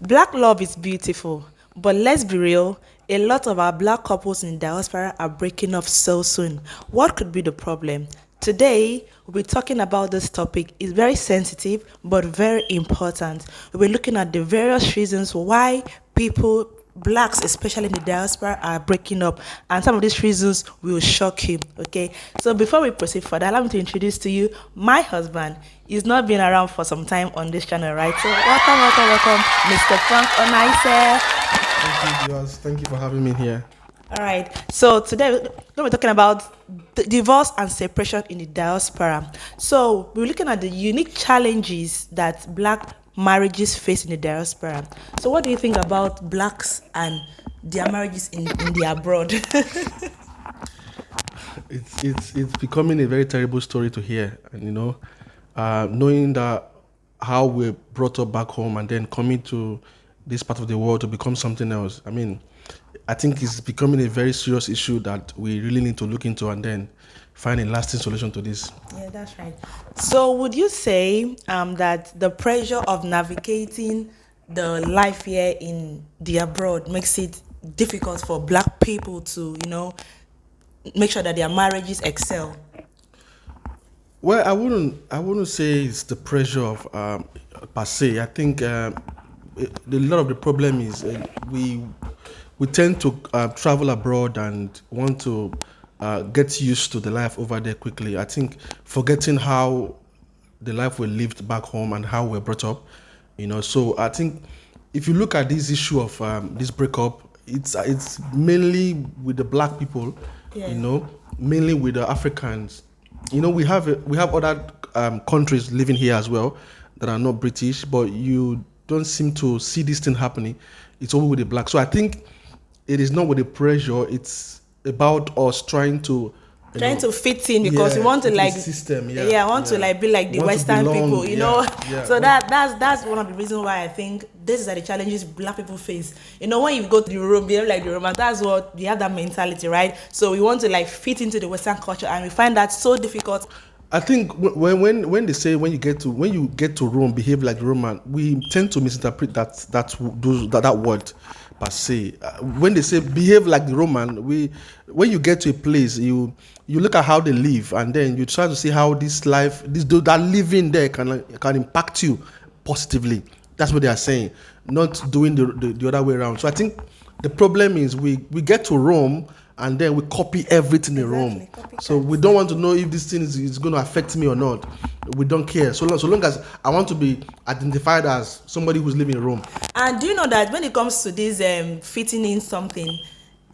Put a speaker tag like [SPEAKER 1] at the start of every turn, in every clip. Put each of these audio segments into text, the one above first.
[SPEAKER 1] Black love is beautiful, but let's be real, a lot of our black couples in diaspora are breaking up so soon. What could be the problem? Today, we'll be talking about this topic. It's very sensitive, but very important. We'll be looking at the various reasons why people, blacks, especially in the diaspora, are breaking up. And some of these reasons will shock you, okay? So before we proceed further, allow me to introduce to you my husband. He's not been around for some time on this channel, right? So welcome, Mr. Frank Onaise.
[SPEAKER 2] Thank you, Diaz. Thank you for having me here.
[SPEAKER 1] All right. So today we're going to be talking about divorce and separation in the diaspora. So we're looking at the unique challenges that black marriages face in the diaspora. So what do you think about blacks and their marriages in the abroad?
[SPEAKER 2] It's becoming a very terrible story to hear, and knowing that how we're brought up back home and then coming to this part of the world to become something else. I mean, I think it's becoming a very serious issue that we really need to look into and then find a lasting solution to this.
[SPEAKER 1] Yeah, that's right. So would you say that the pressure of navigating the life here in the abroad makes it difficult for black people to, make sure that their marriages excel?
[SPEAKER 2] Well, I wouldn't say it's the pressure of per se. I think a lot of the problem is we tend to travel abroad and want to get used to the life over there quickly. I think forgetting how the life we lived back home and how we're brought up, So I think if you look at this issue of this breakup, it's mainly with the black people,
[SPEAKER 1] Yeah.
[SPEAKER 2] mainly with the Africans. We have other countries living here as well that are not British, but you don't seem to see this thing happening. It's only with the black. So I think it is not with the pressure. It's about us trying to
[SPEAKER 1] To fit in because we want to
[SPEAKER 2] fit in
[SPEAKER 1] like
[SPEAKER 2] the system.
[SPEAKER 1] I want to like be like the
[SPEAKER 2] Want to
[SPEAKER 1] Western
[SPEAKER 2] belong,
[SPEAKER 1] people,
[SPEAKER 2] yeah.
[SPEAKER 1] So that's one of the reasons why I think these are the challenges black people face. When you go to the Rome, behave like the Roman, that's what we have, that mentality, right? So we want to like fit into the Western culture, and we find that so difficult.
[SPEAKER 2] I think when they say when you get to Rome, behave like Roman, we tend to misinterpret that word per se. When they say behave like the Roman, when you get to a place, you look at how they live, and then you try to see how that living there can impact you positively. That's what they are saying, not doing the other way around. So I think the problem is we get to Rome and then we copy everything in Rome. So we don't want to know if this thing is going to affect me or not. We don't care. So long as I want to be identified as somebody who's living in Rome.
[SPEAKER 1] And do you know that when it comes to this fitting in something,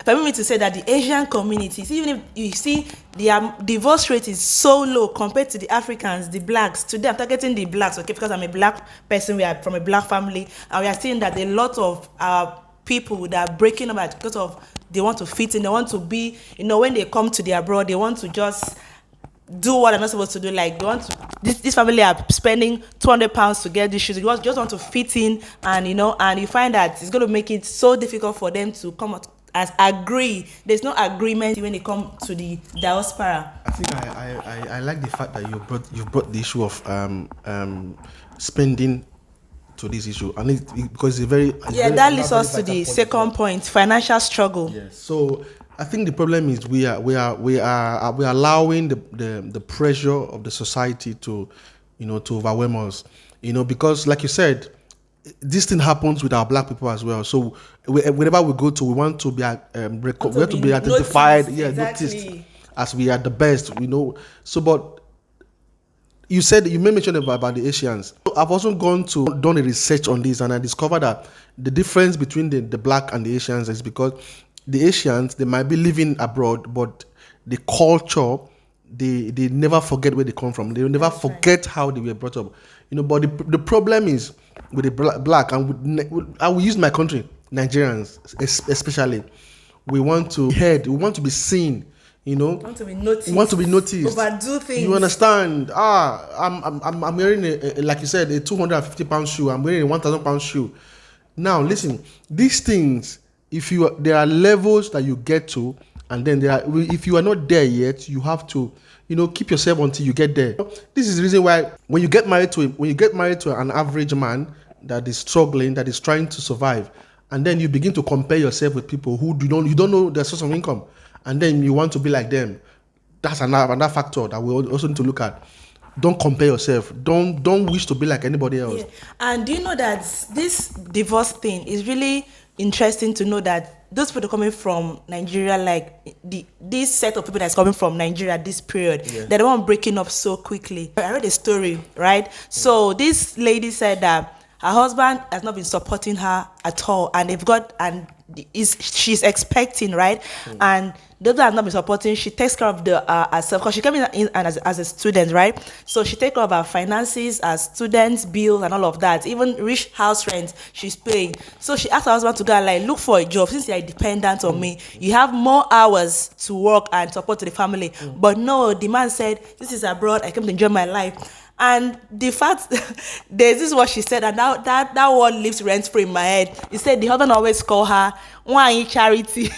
[SPEAKER 1] permit me to say that the Asian communities, even if you see their divorce rate is so low compared to the Africans, the blacks. Today I'm targeting the blacks, okay, because I'm a black person, we are from a black family, and we are seeing that a lot of people that are breaking up because of they want to fit in, they want to be, when they come to the abroad, they want to just do what they're not supposed to do. Like they want to, this family are spending £200 to get these shoes. You just want to fit in, and and you find that it's going to make it so difficult for them to come out as agree. There's no agreement when they come to the diaspora.
[SPEAKER 2] I think I like the fact that you've brought the issue of spending to this issue, and because
[SPEAKER 1] that leads us to the second point: financial struggle.
[SPEAKER 2] Yes. So I think the problem is we are allowing the pressure of the society to overwhelm us, because like you said, this thing happens with our black people as well. So wherever we go to, we want to be we have to be identified,
[SPEAKER 1] noticed,
[SPEAKER 2] noticed as we are the best, So, but you made mention about the Asians. I've also done a research on this, and I discovered that the difference between the black and the Asians is because the Asians, they might be living abroad, but the culture, they never forget where they come from. They never forget how they were brought up. But the problem is with the black, and I will use my country, Nigerians especially. We want to be seen.
[SPEAKER 1] Want to be noticed.
[SPEAKER 2] We want to be noticed.
[SPEAKER 1] Overdo things.
[SPEAKER 2] You understand? I'm wearing like you said, a £250 shoe. I'm wearing a £1,000 shoe. Now listen, these things, there are levels that you get to, and then if you are not there yet, you have to, keep yourself until you get there. This is the reason why when you get married to an average man, that is struggling, that is trying to survive, and then you begin to compare yourself with people who you don't know their source of income, and then you want to be like them. That's another factor that we also need to look at. Don't compare yourself. Don't wish to be like anybody else.
[SPEAKER 1] Yeah. And do you know that this divorce thing is really interesting to know that those people coming from Nigeria, like this set of people that's coming from Nigeria this period, they're the one breaking up so quickly. I read a story, right? So this lady said that her husband has not been supporting her at all, and she's expecting, right? And those that have not been supporting, she takes care of the herself, because she came in as a student, right? So she takes care of her finances, her students' bills, and all of that. Even rich house rent, she's paying. So she asked her husband to go and like look for a job. Since you're dependent on me, you have more hours to work and support to the family. But no, the man said, "This is abroad. I came to enjoy my life." And the fact, this is what she said, and that word lives rent-free in my head. He said the husband always call her "one in charity"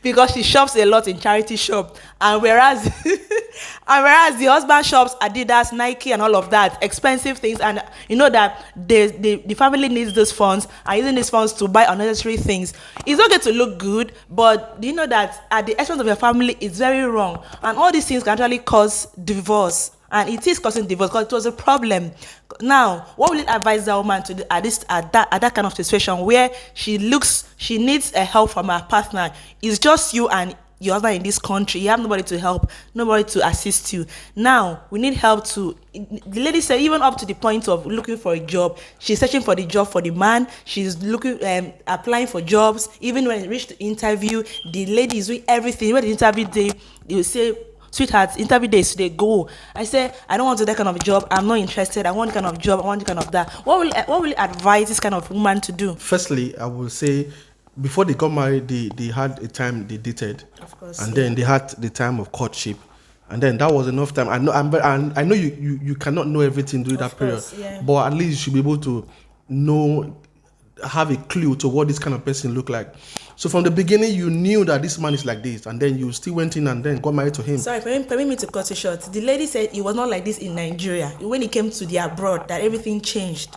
[SPEAKER 1] because she shops a lot in charity shop, and whereas the husband shops Adidas, Nike, and all of that expensive things, and you know that the family needs those funds, and using these funds to buy unnecessary things. It's okay to look good, but do you know that at the expense of your family is very wrong, and all these things can actually cause divorce. And it is causing divorce because it was a problem. Now, what will you advise that woman to do at that kind of situation where she needs a help from her partner? It's just you and your husband in this country. You have nobody to help, nobody to assist you. Now, we need help to. The lady said even up to the point of looking for a job. She's searching for the job for the man. She's looking, applying for jobs. Even when it reached the interview, the lady is doing everything. When the interview day, they will say, "Sweetheart, interview days today, go." I say, "I don't want to do that kind of job. I'm not interested. I want kind of job. I want kind of that." What will you advise this kind of woman to do?
[SPEAKER 2] Firstly, I will say, before they got married, they had a time they dated,
[SPEAKER 1] Of course,
[SPEAKER 2] and then they had the time of courtship, and then that was enough time. I know you cannot know everything during that period,
[SPEAKER 1] yeah.
[SPEAKER 2] but at least you should be able to know, have a clue to what this kind of person look like. So from the beginning, you knew that this man is like this, and then you still went in and then got married to him.
[SPEAKER 1] Sorry, permit me to cut it short. The lady said it was not like this in Nigeria. When it came to the abroad, that everything changed.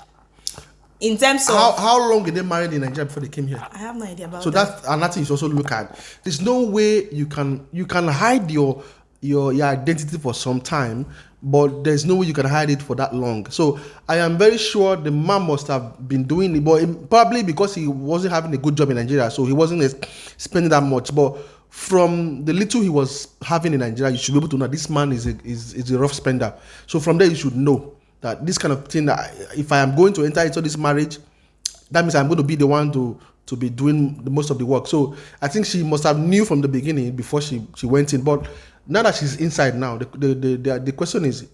[SPEAKER 1] In terms of
[SPEAKER 2] How long did they married in Nigeria before they came here?
[SPEAKER 1] I have no idea about
[SPEAKER 2] So
[SPEAKER 1] that.
[SPEAKER 2] that's another thing you should also look at. There's no way you can hide your identity for some time, but there's no way you can hide it for that long. So I am very sure the man must have been doing it, but probably because he wasn't having a good job in Nigeria, so he wasn't spending that much. But from the little he was having in Nigeria, you should be able to know this man is a rough spender. So from there you should know that this kind of thing, that if I am going to enter into this marriage, that means I'm going to be the one to be doing the most of the work. So I think she must have knew from the beginning before she went in. But now that she's inside now, the question is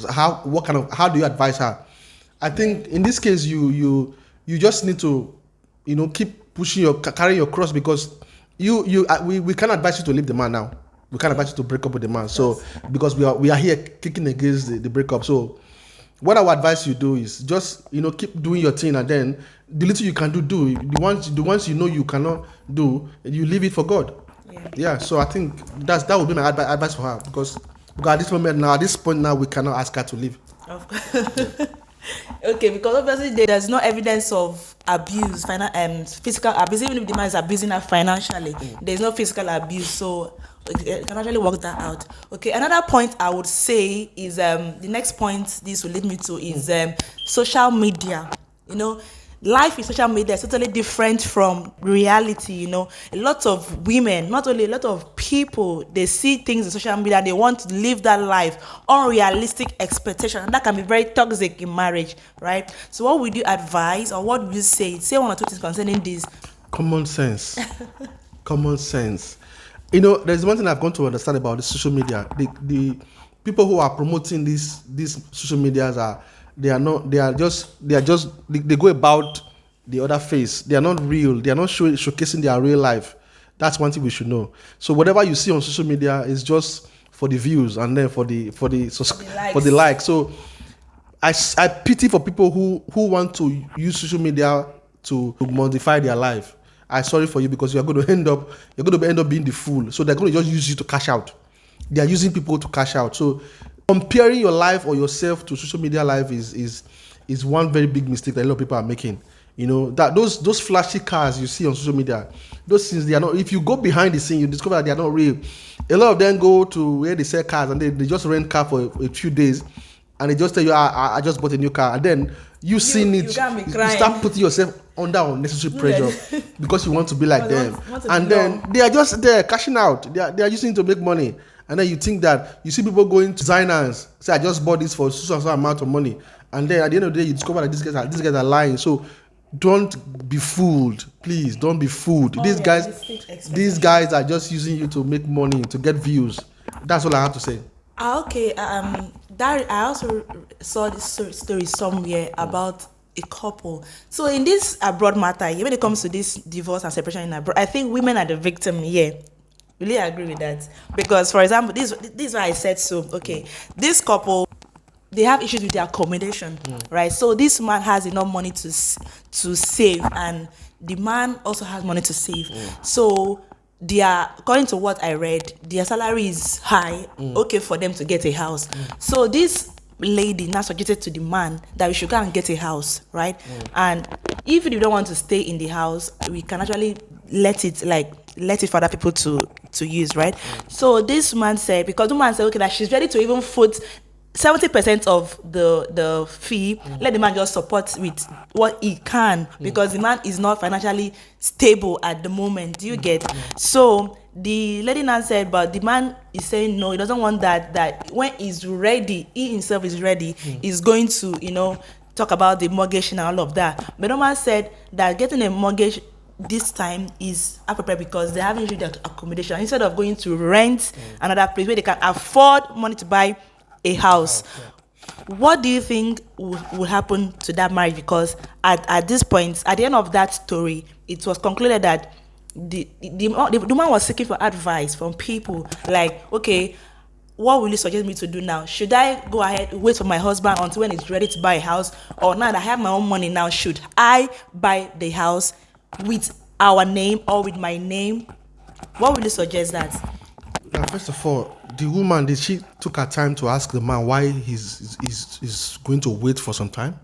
[SPEAKER 2] how do you advise her? I think in this case you just need to keep pushing carrying your cross, because we can't advise you to leave the man now. We can't advise you to break up with the man. So because we are here kicking against the breakup. So what I would advise you do is just keep doing your thing, and then the little you can do the ones you cannot do, you leave it for God. Yeah. So I think that would be my advice for her, because at this moment now, at this point now, we cannot ask her to leave.
[SPEAKER 1] Of course. Okay, because obviously there's no evidence of abuse, physical abuse. Even if the man is abusing her financially, there's no physical abuse, so you can actually work that out. Okay, another point I would say is the next point this will lead me to is social media. Life in social media is totally different from reality. A lot of women, not only a lot of people, they see things in social media, they want to live that life, unrealistic expectation, and that can be very toxic in marriage, right? So what would you advise, or what would you say one or two things concerning this?
[SPEAKER 2] Common sense. Common sense. There's one thing I've gone to understand about the social media. The people who are promoting these social medias they go about the other face. They are not real. They are not showcasing their real life. That's one thing we should know. So whatever you see on social media is just for the views, and then for the likes. So I pity for people who want to use social media to modify their life. I'm sorry for you, because you're going to end up being the fool. So they're going to just use you to cash out. They are using people to cash out. So comparing your life or yourself to social media life is is one very big mistake that a lot of people are making. You know, that those flashy cars you see on social media, those things, they are not, if you go behind the scene, you discover that they are not real. A lot of them go to where they sell cars and they just rent car for a few days, and they just tell you, I just bought a new car, and then you seeing it,
[SPEAKER 1] you
[SPEAKER 2] start putting yourself under unnecessary pressure because you want to be like them, and then they are just there cashing out. They are using it to make money, and then you think that you see people going to designers, say I just bought this for so amount of money, and then at the end of the day you discover that these guys are lying. So don't be fooled, please. Don't be fooled. These guys are just using you to make money, to get views. That's all I have to say.
[SPEAKER 1] Okay. That I also saw this story somewhere about a couple. So in this abroad matter, when it comes to this divorce and separation in abroad, I think women are the victim here. Really agree with that, because for example, this is why I said so. Okay, this couple, they have issues with their accommodation, right? So this man has enough money to save, and the man also has money to save. So according to what I read, their salary is high, okay, for them to get a house. So this lady now suggested to the man that we should go and get a house, right? And if you don't want to stay in the house, we can actually let it for other people to use, right? So this man said, because the man said, okay, that she's ready to even foot 70% of the fee, let the man just support with what he can, because the man is not financially stable at the moment. Do you get? So the lady now said, but the man is saying no, he doesn't want that when he's ready, he himself is ready, he's going to, talk about the mortgage and all of that. But the man said that getting a mortgage this time is appropriate because they haven't reached their accommodation. Instead of going to rent another place where they can afford money to buy a house. What do you think will happen to that marriage? Because at this point, at the end of that story, it was concluded that the man was seeking for advice from people like, okay, what will you suggest me to do now? Should I go ahead, wait for my husband until when he's ready to buy a house? Or now that I have my own money now, should I buy the house with our name or with my name? What will you suggest that?
[SPEAKER 2] First of all, the woman, did she took her time to ask the man why he's going to wait for some time?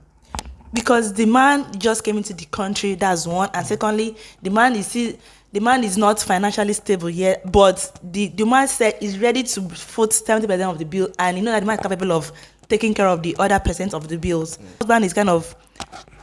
[SPEAKER 1] Because the man just came into the country, that's one. And secondly, the man is not financially stable yet, but the man said he's ready to foot 70% of the bill, and that the man is capable of taking care of the other percent of the bills. The husband is kind of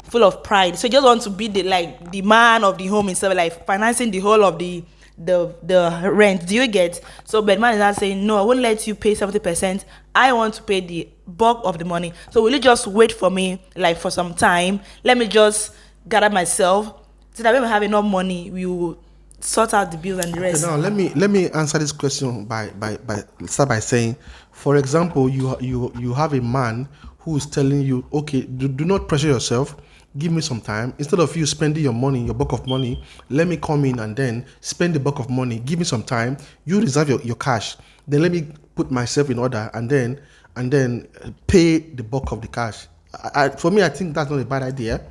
[SPEAKER 1] full of pride, so he just wants to be the man of the home instead of like financing the whole of the rent. Do you get? So but man is not saying no, I won't let you pay 70%. I want to pay the bulk of the money. So will you just wait for me like for some time? Let me just gather myself so that when we have enough money, we will sort out the bills and the rest.
[SPEAKER 2] Okay, now let me answer this question by start by saying, for example, you have a man who is telling you, okay, do not pressure yourself. Give me some time. Instead of you spending your money, your bulk of money, let me come in and then spend the bulk of money. Give me some time. You reserve your cash. Then let me put myself in order and then pay the bulk of the cash. For me, I think that's not a bad idea.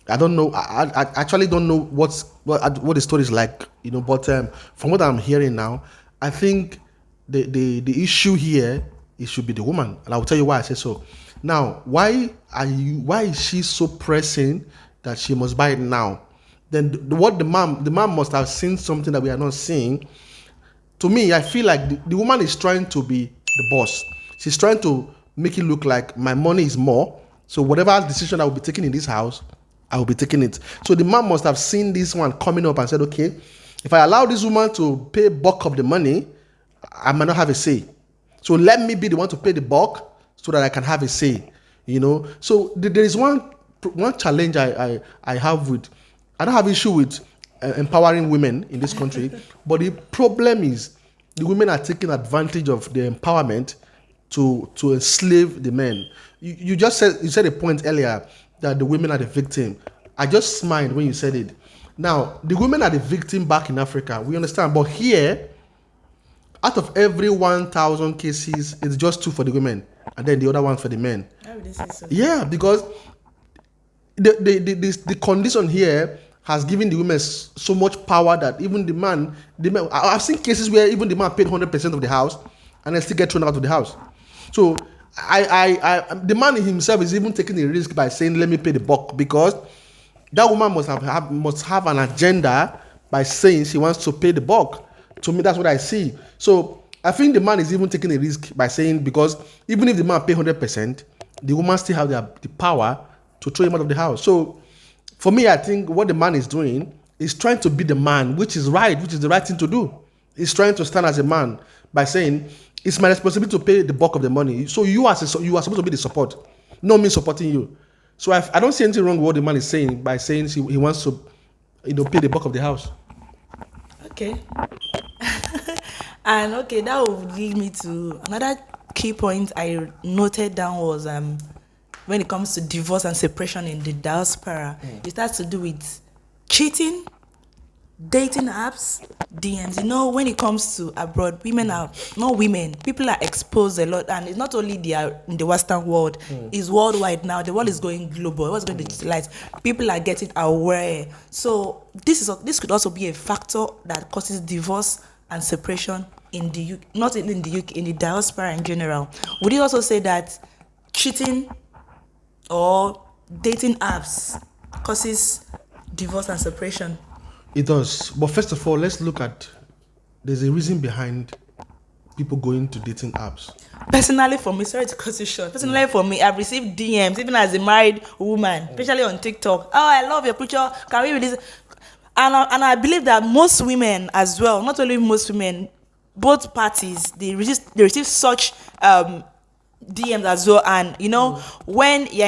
[SPEAKER 2] I don't know. I actually don't know what the story is like, But from what I'm hearing now, I think the issue here, it should be the woman, and I will tell you why I say so. Now, why is she so pressing that she must buy it now? Then what the man must have seen something that we are not seeing. To me, I feel like the woman is trying to be the boss. She's trying to make it look like my money is more. So whatever decision I will be taking in this house, I will be taking it. So the man must have seen this one coming up and said, okay, if I allow this woman to pay bulk of the money, I might not have a say. So let me be the one to pay the bulk so that I can have a say, So there is one challenge I have with, I don't have issue with empowering women in this country, but the problem is the women are taking advantage of the empowerment to enslave the men. You said a point earlier that the women are the victim. I just smiled when you said it. Now, the women are the victim back in Africa. We understand, but here, out of every 1,000 cases, it's just 2 for the women, and then the other one for the men.
[SPEAKER 1] How would you say so?
[SPEAKER 2] Yeah, because the condition here has given the women so much power that even the man, I've seen cases where even the man paid 100% of the house and then still get thrown out of the house. So The man himself is even taking a risk by saying, "Let me pay the buck," because that woman must have an agenda by saying she wants to pay the buck. To me, that's what I see. So I think the man is even taking a risk by saying, because even if the man pay 100%, the woman still have the power to throw him out of the house. So for me, I think what the man is doing is trying to be the man, which is right, which is the right thing to do. He's trying to stand as a man by saying, it's my responsibility to pay the bulk of the money. So you are supposed to be the support, not me supporting you. So I don't see anything wrong with what the man is saying by saying he wants to, pay the bulk of the house.
[SPEAKER 1] Okay. And okay, that will lead me to another key point I noted down was when it comes to divorce and separation in the diaspora, it has to do with cheating, dating apps, DMs. When it comes to abroad, people are exposed a lot, and it's not only in the Western world, it's worldwide now. The world is going global. What's going to digitalize? People are getting aware. So this could also be a factor that causes divorce and separation in the UK, not in the UK, in the diaspora in general. Would you also say that cheating or dating apps causes divorce and separation?
[SPEAKER 2] It does. But first of all, let's look at, there's a reason behind people going to dating apps.
[SPEAKER 1] Personally for me, sorry to cut you short. Personally for me, I've received DMs, even as a married woman, especially on TikTok. Oh, I love your picture. Can we release? And I believe that most women as well, not only most women, both parties, they receive such DMs as well. And when you're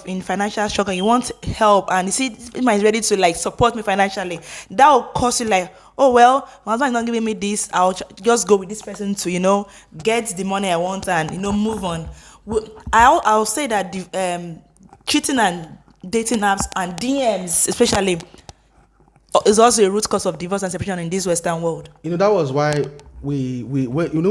[SPEAKER 1] in financial struggle, you want help, and you see this man is ready to support me financially, that will cause you oh well, my husband is not giving me this, I'll just go with this person to get the money I want and move on. I'll say that the cheating and dating apps and DMs especially is also a root cause of divorce and separation in this Western world.
[SPEAKER 2] That was why we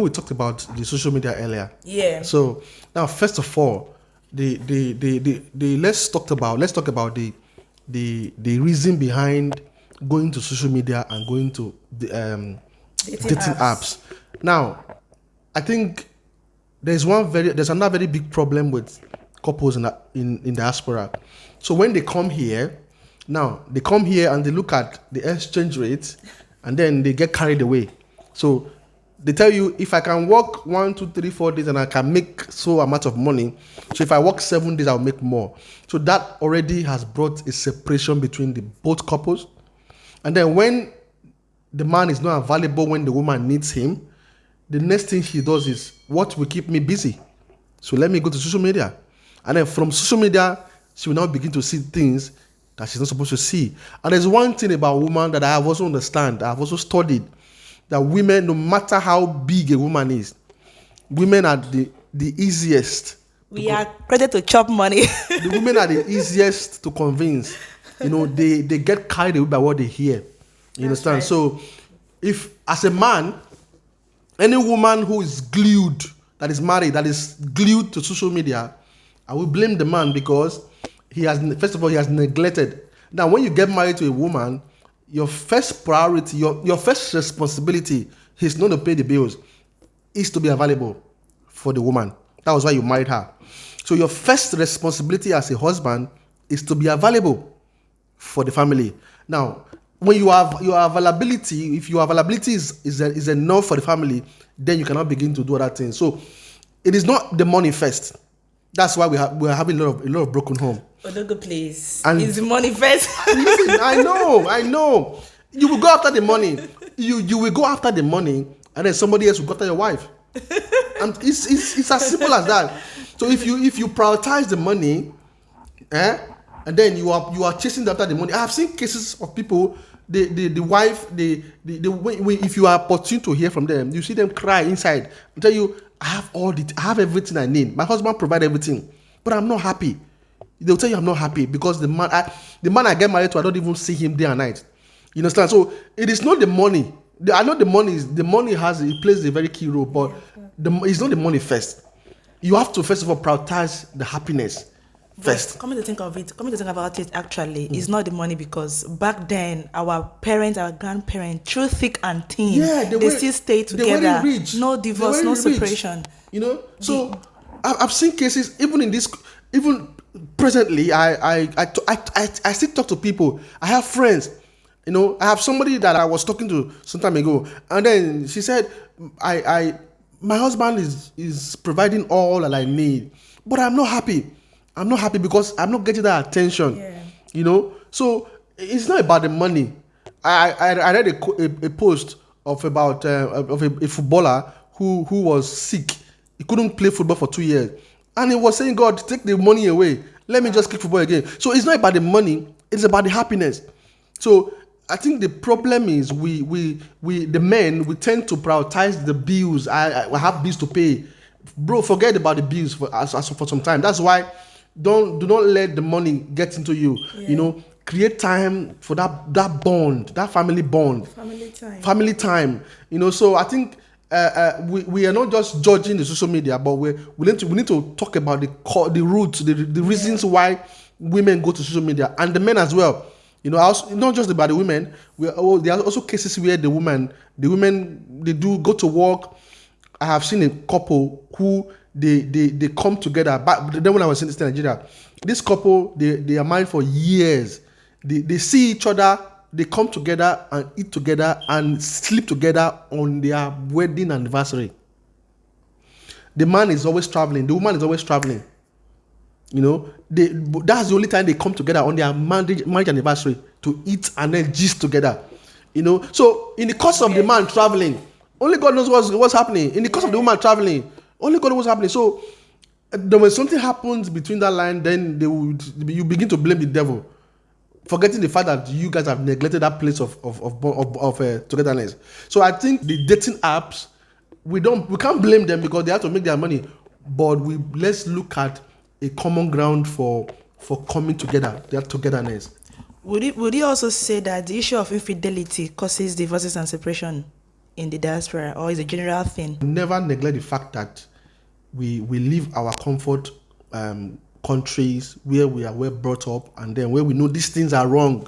[SPEAKER 2] talked about the social media earlier.
[SPEAKER 1] Yeah.
[SPEAKER 2] So now, first of all, let's talk about the reason behind going to social media and going to the dating apps. Now, I think there's another very big problem with couples in diaspora. So when they come here and they look at the exchange rate, and then they get carried away. So they tell you, if I can work 1, 2, 3, 4 days and I can make so amount of money, so if I work 7 days, I'll make more. So that already has brought a separation between the both couples. And then when the man is not available when the woman needs him, the next thing she does is, what will keep me busy? So let me go to social media. And then from social media, she will now begin to see things that she's not supposed to see. And there's one thing about women that I have also I've also studied, that women, no matter how big a woman is, women are the easiest.
[SPEAKER 1] We are ready to chop money.
[SPEAKER 2] The women are the easiest to convince. They get carried away by what they hear. You understand? Right. So if, as a man, any woman who is glued, that is married, that is glued to social media, I will blame the man, because he has neglected. Now, when you get married to a woman, your first priority, your first responsibility is not to pay the bills, is to be available for the woman. That was why you married her. So your first responsibility as a husband is to be available for the family. Now, when you have your availability, if your availability is enough for the family, then you cannot begin to do other things. So it is not the money first. That's why we're having a lot of broken home.
[SPEAKER 1] Odogo, please. And it's the money first.
[SPEAKER 2] Listen, I know. You will go after the money. You will go after the money, and then somebody else will go after your wife. And it's as simple as that. So if you prioritize the money, and then you are chasing after the money. I have seen cases of people, the wife, if you are opportune to hear from them, you see them cry inside and tell you, I have everything I need. My husband provides everything, but I'm not happy. They'll tell you I'm not happy because the man I get married to, I don't even see him day and night. You understand? So it is not the money. I know the money plays a very key role, but it's not the money first. You have to first of all prioritize the happiness first.
[SPEAKER 1] Coming to think about it, actually, it's not the money, because back then our parents, our grandparents, through thick and thin, they still stay together.
[SPEAKER 2] Rich.
[SPEAKER 1] No divorce, no separation.
[SPEAKER 2] So I've seen cases even in this, even presently. I still talk to people. I have friends. I have somebody that I was talking to some time ago, and then she said, I my husband is providing all that I need, but I'm not happy. I'm not happy because I'm not getting that attention. So it's not about the money. I read a post of about of a footballer who was sick. He couldn't play football for 2 years, and he was saying, God, take the money away, let me just kick football again. So it's not about the money, it's about the happiness. So I think the problem is we the men, we tend to prioritize the bills. I have bills to pay, bro. Forget about the bills for some time. That's why do not let the money get into you. Create time for that bond, that family bond, family time. So I think we are not just judging the social media, but we need to talk about the roots, the reasons why women go to social media, and the men as well. Also, not just about the women. There are also cases where the women they do go to work. I have seen a couple who they come together. But then when I was in Nigeria, this couple they are married for years. They see each other. They come together and eat together and sleep together on their wedding anniversary. The man is always traveling. The woman is always traveling. That's the only time they come together on their marriage anniversary to eat and then gist together. So in the course of the man traveling, only God knows what's happening. In the course of the woman traveling, only God knows what's happening. So when something happens between that line, then you begin to blame the devil, forgetting the fact that you guys have neglected that place of togetherness. So I think the dating apps, we can't blame them because they have to make their money, but let's look at a common ground for coming together, that togetherness.
[SPEAKER 1] Would you also say that the issue of infidelity causes divorces and separation in the diaspora, or is a general thing?
[SPEAKER 2] Never neglect the fact that we leave our comfort countries where we are well brought up, and then where we know these things are wrong.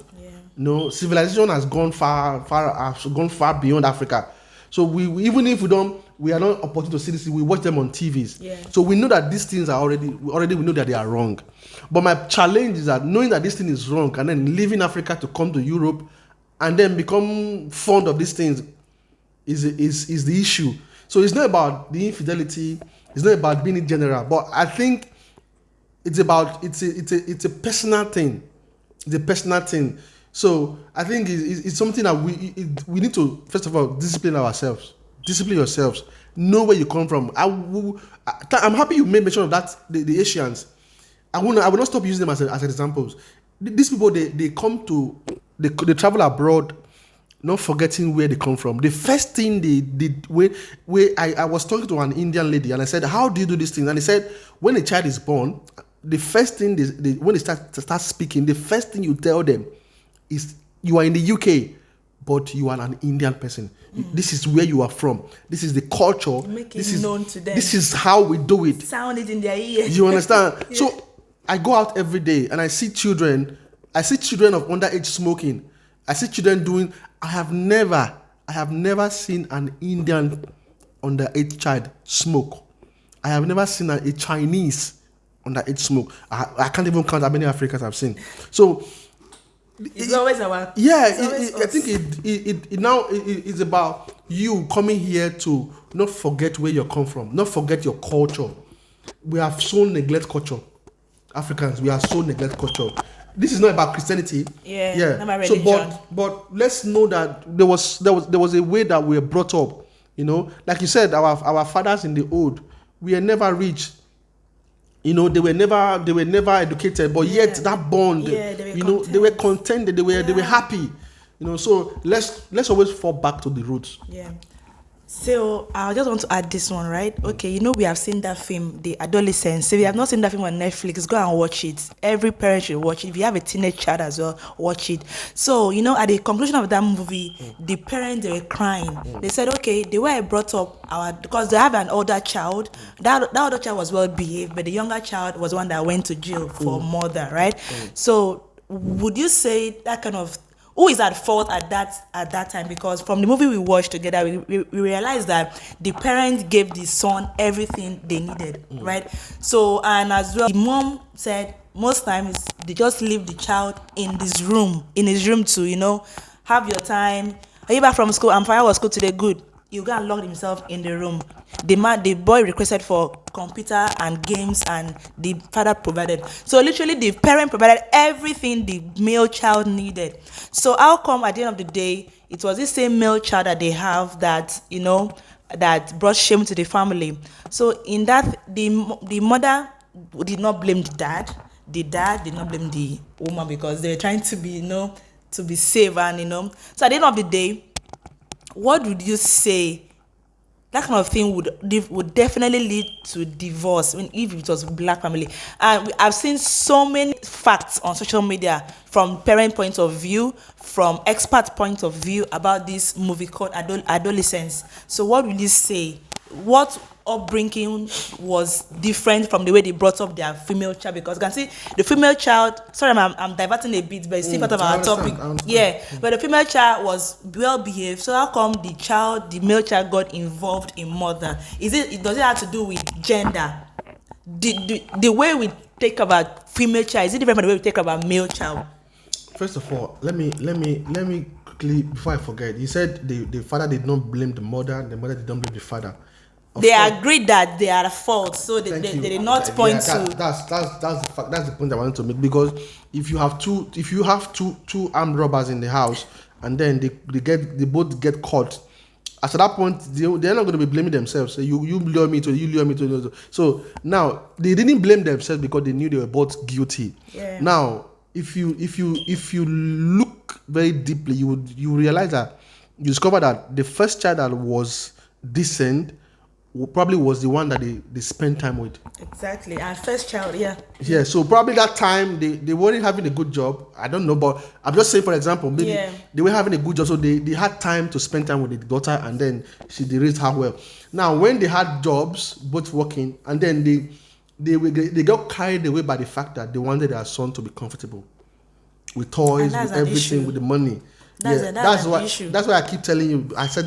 [SPEAKER 2] Civilization has gone far beyond Africa. So we even if we are not opportune to see this, we watch them on TVs. So we know that these things are already we know that they are wrong. But my challenge is that knowing that this thing is wrong and then leaving Africa to come to Europe and then become fond of these things is the issue. So it's not about the infidelity, it's not about being in general, but I think it's a personal thing. It's a personal thing. So I think it's something that we need to, first of all, discipline ourselves. Discipline yourselves. Know where you come from. I'm happy you made mention of that, the Asians. I will not stop using them as examples. These people, they travel abroad, not forgetting where they come from. The first thing they did, I was talking to an Indian lady and I said, how do you do these things? And they said, when a child is born, the first thing when they start speaking, the first thing you tell them is, you are in the UK, but you are an Indian person. This is where you are from. This is the culture.
[SPEAKER 1] Make it known to them.
[SPEAKER 2] This is how we do it.
[SPEAKER 1] Sound it in their ears.
[SPEAKER 2] You understand? Yeah. So I go out every day and I see children of underage smoking. I see children doing. I have never seen an Indian underage child smoke. I have never seen a Chinese underage smoke. I can't even count how many Africans I've seen. So
[SPEAKER 1] it's always our.
[SPEAKER 2] I think it's about you coming here to not forget where you come from, not forget your culture. We have so neglect culture. Africans, we are so neglect culture. This is not about Christianity.
[SPEAKER 1] Not about religion.
[SPEAKER 2] So, but let's know that there was a way that we were brought up. Like you said, our fathers in the old, we are never rich. They were never educated, but yet that bond, they were contented, they were happy. So let's always fall back to the roots.
[SPEAKER 1] So I just want to add this one, right? Okay, we have seen that film, The Adolescent. So if you have not seen that film on Netflix, go and watch it. Every parent should watch it. If you have a teenage child as well, watch it. So, at the conclusion of that movie, the parents, they were crying. They said, okay, the way I brought up because they have an older child, that older child was well behaved, but the younger child was one that went to jail for murder, right? So would you say that kind of who is at fault at that time? Because from the movie we watched together, we realized that the parents gave the son everything they needed, right? So, and as well, the mom said most times they just leave the child in his room to, have your time. Are you back from school? I'm fine. Was school today? Good. You go and lock himself in the room. The boy requested for computer and games, and the father provided. So literally, the parent provided everything the male child needed. So how come at the end of the day, it was this same male child that they have that that brought shame to the family? So in that, the mother did not blame the dad. The dad did not blame the woman because they were trying to be to be safe, and So at the end of the day, what would you say? That kind of thing would definitely lead to divorce if it was a black family. And I've seen so many facts on social media from parent point of view, from expert point of view about this movie called Adolescence. So what would you say? What upbringing was different from the way they brought up their female child? Because you can see the female child, sorry, I'm diverting a bit, but it's still part of our topic. Yeah, but the female child was well behaved. So how come the male child got involved in murder? Does it have to do with gender? The way we take about female child, is it different from the way we take about male child?
[SPEAKER 2] First of all, let me quickly, before I forget. You said the father did not blame the mother did not blame the father.
[SPEAKER 1] They agreed that they are at fault, so they did not point to.
[SPEAKER 2] That's the fact. That's the point I wanted to make, because if you have two armed robbers in the house, and then they both get caught, at that point they're not going to be blaming themselves. So you lure me to. So now they didn't blame themselves because they knew they were both guilty.
[SPEAKER 1] Yeah.
[SPEAKER 2] Now if you look very deeply, you realize that you discover that the first child that was decent probably was the one that they spent time with.
[SPEAKER 1] Exactly. And first child, yeah.
[SPEAKER 2] Yeah, so probably that time they weren't having a good job. I don't know, but I'm just saying, for example, maybe they were having a good job, so they had time to spend time with the daughter, and then they raised her well. Now, when they had jobs, both working, and then they got carried away by the fact that they wanted their son to be comfortable with toys, with everything, with the money. That's why I keep telling you. I said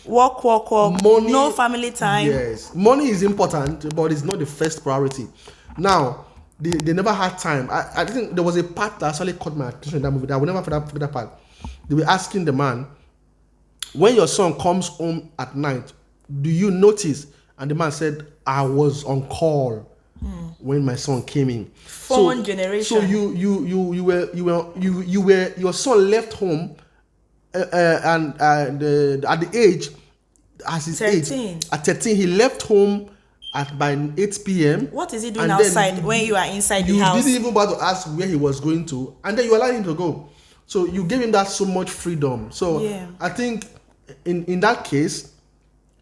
[SPEAKER 1] work, money, no family time.
[SPEAKER 2] Yes, money is important, but it's not the first priority. Now they never had time. I think there was a part that actually caught my attention in that movie that I will never forget that part. They were asking the man, when your son comes home at night, do you notice? And the man said, I was on call when my son came in.
[SPEAKER 1] Phone generation.
[SPEAKER 2] So you were your son left home and at the age, as his 13. Age at 13, he left home by 8 p.m.
[SPEAKER 1] What is he doing outside when you are inside the house?
[SPEAKER 2] You didn't even bother to ask where he was going to, and then you allowed him to go. So you gave him that so much freedom. So I think in that case,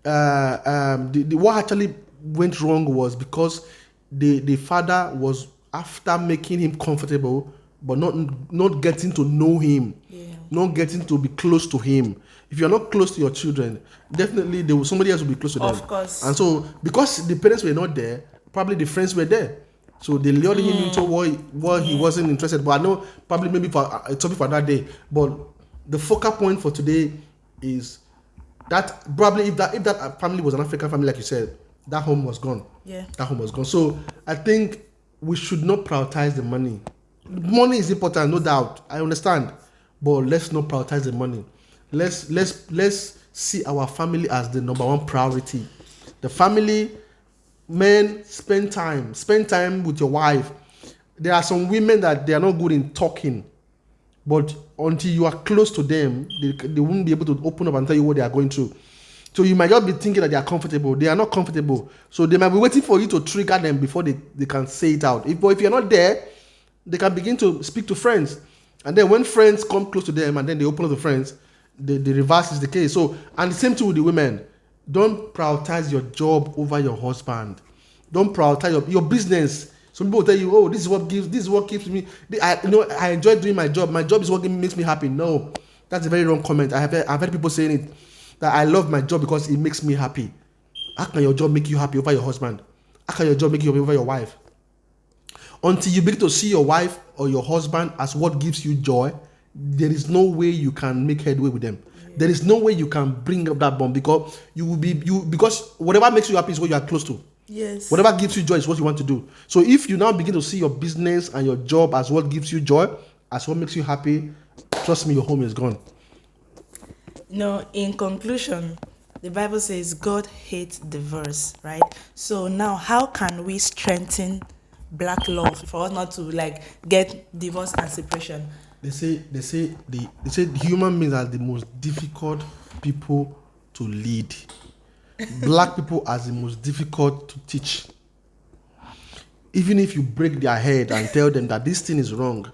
[SPEAKER 2] what actually went wrong was because the father was, after making him comfortable, but not getting to know him, not getting to be close to him. If you're not close to your children, definitely somebody else will be close to them.
[SPEAKER 1] Of course.
[SPEAKER 2] And so, because the parents were not there, probably the friends were there. So they lured him into what he wasn't interested. But I know probably maybe for a topic for that day. But the focal point for today is that probably if that family was an African family, like you said, that home was gone.
[SPEAKER 1] Yeah.
[SPEAKER 2] That home was gone. So I think we should not prioritize the money. Money is important, no doubt. I understand. But let's not prioritize the money. Let's see our family as the number one priority. The family, men, spend time with your wife. There are some women that they are not good in talking, but until you are close to them, they won't be able to open up and tell you what they are going through. So you might just be thinking that they are comfortable. They are not comfortable. So they might be waiting for you to trigger them before they can say it out. But if you're not there, they can begin to speak to friends. And then when friends come close to them and then they open up to friends, the reverse is the case. So, and the same thing with the women. Don't prioritize your job over your husband. Don't prioritize your business. Some people will tell you, oh, this is what keeps me. I enjoy doing my job. My job is what makes me happy. No, that's a very wrong comment. I've heard people saying it, that I love my job because it makes me happy. How can your job make you happy over your husband? How can your job make you happy over your wife? Until you begin to see your wife or your husband as what gives you joy, there is no way you can make headway with them. There is no way you can bring up that bond, because because whatever makes you happy is what you are close to.
[SPEAKER 1] Yes.
[SPEAKER 2] Whatever gives you joy is what you want to do. So if you now begin to see your business and your job as what gives you joy, as what makes you happy, trust me, your home is gone.
[SPEAKER 1] No, in conclusion, the Bible says God hates divorce, right? So now how can we strengthen black love for us not to like get divorce and separation?
[SPEAKER 2] They say human beings are the most difficult people to lead. Black people are the most difficult to teach. Even if you break their head and tell them that this thing is wrong,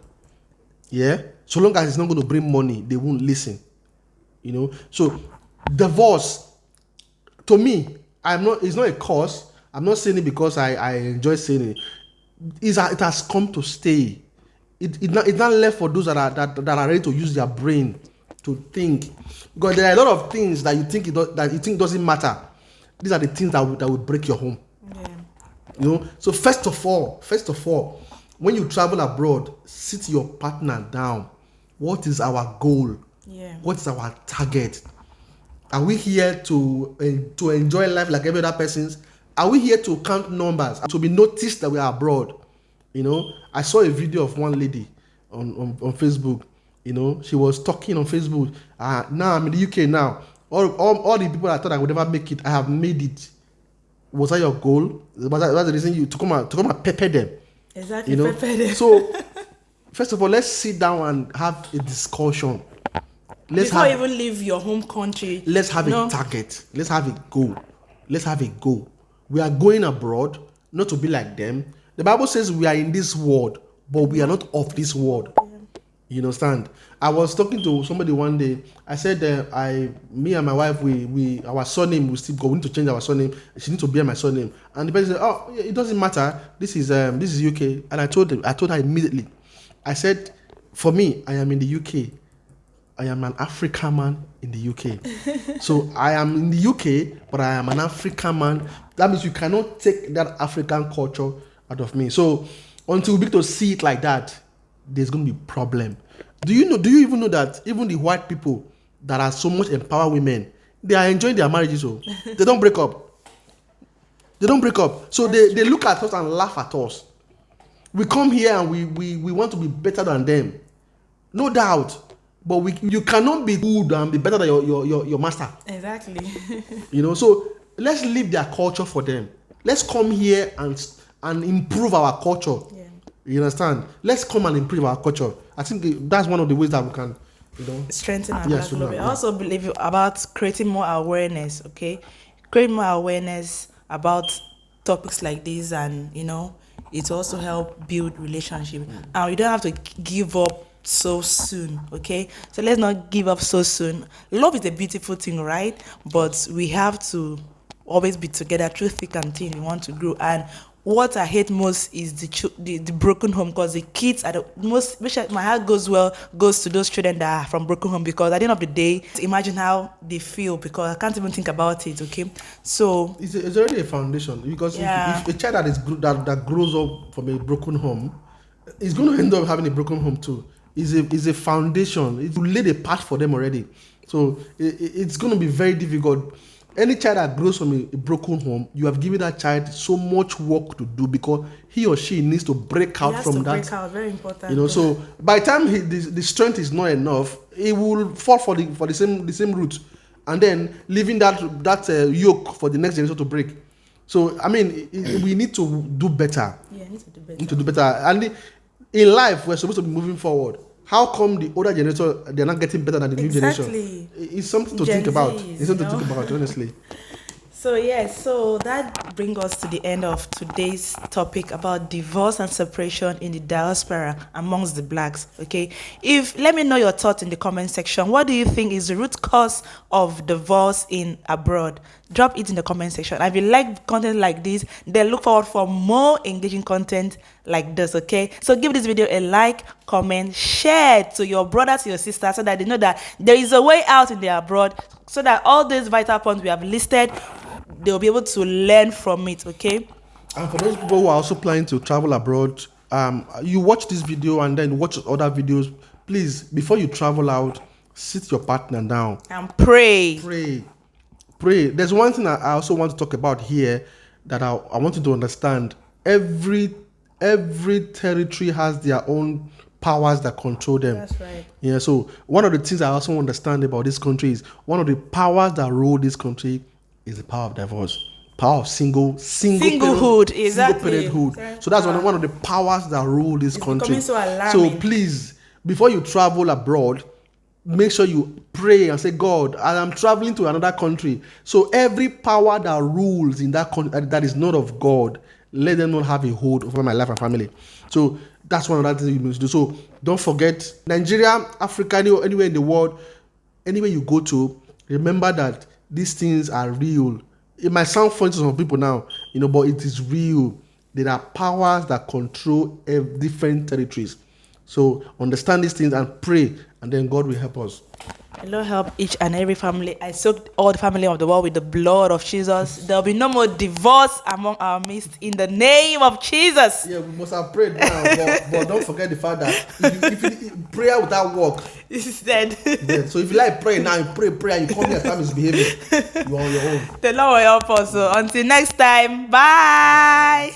[SPEAKER 2] yeah, so long as it's not going to bring money, they won't listen. You know, so divorce, to me, it's not a cause. I'm not saying it because I enjoy saying it. It has come to stay. It's not left for those that are ready to use their brain to think, because there are a lot of things that you think doesn't matter. These are the things that will break your home.
[SPEAKER 1] Yeah.
[SPEAKER 2] You know, so first of all, when you travel abroad, sit your partner down. What is our goal?
[SPEAKER 1] Yeah.
[SPEAKER 2] What is our target? Are we here to enjoy life like every other person's? Are we here to count numbers, to be noticed that we are abroad? You know, I saw a video of one lady on Facebook. You know, she was talking on Facebook. Now I'm in the UK now. All the people I thought I would never make it, I have made it. Was that your goal? Was that the reason you to come and pepper them?
[SPEAKER 1] Exactly,
[SPEAKER 2] you know?
[SPEAKER 1] pepper them.
[SPEAKER 2] So, first of all, let's sit down and have a discussion.
[SPEAKER 1] Before you even leave your home country,
[SPEAKER 2] let's have a target. Let's have a goal. We are going abroad, not to be like them. The Bible says we are in this world, but we are not of this world. You understand? I was talking to somebody one day. I said, me and my wife, our surname, we still going to change our surname. She needs to bear my surname. And the person said, "Oh, it doesn't matter. This is UK." And I told her immediately. I said, "For me, I am in the UK. I am an African man in the UK. So I am in the UK, but I am an African man. That means you cannot take that African culture out of me. So until we begin to see it like that, there's going to be problem." Do you even know that even the white people that are so much empower women, they are enjoying their marriages? So they don't break up. So they look at us and laugh at us. We come here and we want to be better than them, no doubt. But you cannot be good and be better than your master.
[SPEAKER 1] Exactly.
[SPEAKER 2] You know, so let's leave their culture for them. Let's come here and improve our culture.
[SPEAKER 1] Yeah.
[SPEAKER 2] You understand? Let's come and improve our culture. I think that's one of the ways that we can,
[SPEAKER 1] strengthen our black love. I also believe about creating more awareness. Okay, create more awareness about topics like this, and it also help build relationship. And you don't have to give up so soon. Okay, so let's not give up so soon. Love is a beautiful thing, right? But we have to always be together through thick and thin. We want to grow. And what I hate most is the broken home, because the kids are the most. My heart goes to those children that are from broken home, because at the end of the day, imagine how they feel, because I can't even think about it. Okay, so
[SPEAKER 2] it's already a foundation, because if a child that grows up from a broken home is going to end up having a broken home too. Is a foundation. It will lay the path for them already. So it's going to be very difficult. Any child that grows from a broken home, you have given that child so much work to do, because he or she needs to break out from that.
[SPEAKER 1] Break out, very important.
[SPEAKER 2] So by the time the strength is not enough, he will fall for the same route, and then leaving that yoke for the next generation to break. So I mean, we need to do better.
[SPEAKER 1] Yeah,
[SPEAKER 2] need to do better. And in life, we're supposed to be moving forward. How come the older generation, they're not getting better than the new generation? It's something to think about. It's something to think about, honestly.
[SPEAKER 1] So that brings us to the end of today's topic about divorce and separation in the diaspora amongst the blacks. Okay, let me know your thoughts in the comment section. What do you think is the root cause of divorce in abroad? Drop it in the comment section. If you like content like this, then look forward for more engaging content like this. Okay, so give this video a like, comment, share it to your brothers, your sisters, so that they know that there is a way out in the abroad, so that all these vital points we have listed, they'll be able to learn from it. Okay,
[SPEAKER 2] and for those people who are also planning to travel abroad, you watch this video and then watch other videos please, before you travel out, sit your partner down.
[SPEAKER 1] And pray.
[SPEAKER 2] Pray. There's one thing I also want to talk about here that I want you to understand. Every territory has their own powers that control them.
[SPEAKER 1] That's right.
[SPEAKER 2] Yeah, so one of the things I also understand about this country is one of the powers that rule this country is the power of divorce, power of
[SPEAKER 1] Singlehood, exactly.
[SPEAKER 2] parenthood. So that's one of the powers that rule this country.
[SPEAKER 1] Becoming so alarming.
[SPEAKER 2] So please, before you travel abroad, make sure you pray and say, God, I am traveling to another country. So every power that rules in that country that is not of God, let them not have a hold over my life and family. So that's one of the things you must do. So don't forget, Nigeria, Africa, anywhere in the world, anywhere you go to, remember that these things are real. It might sound funny to some people now, but it is real. There are powers that control different territories. So understand these things and pray, and then God will help us.
[SPEAKER 1] The Lord help each and every family. I soak all the family of the world with the blood of Jesus. There will be no more divorce among our midst in the name of Jesus.
[SPEAKER 2] Yeah, we must have prayed now, but don't forget the fact that if prayer without work
[SPEAKER 1] is dead.
[SPEAKER 2] So if you like pray now, you pray, and you come here, time is behaving. You're on your own.
[SPEAKER 1] The Lord will help us. So until next time, bye.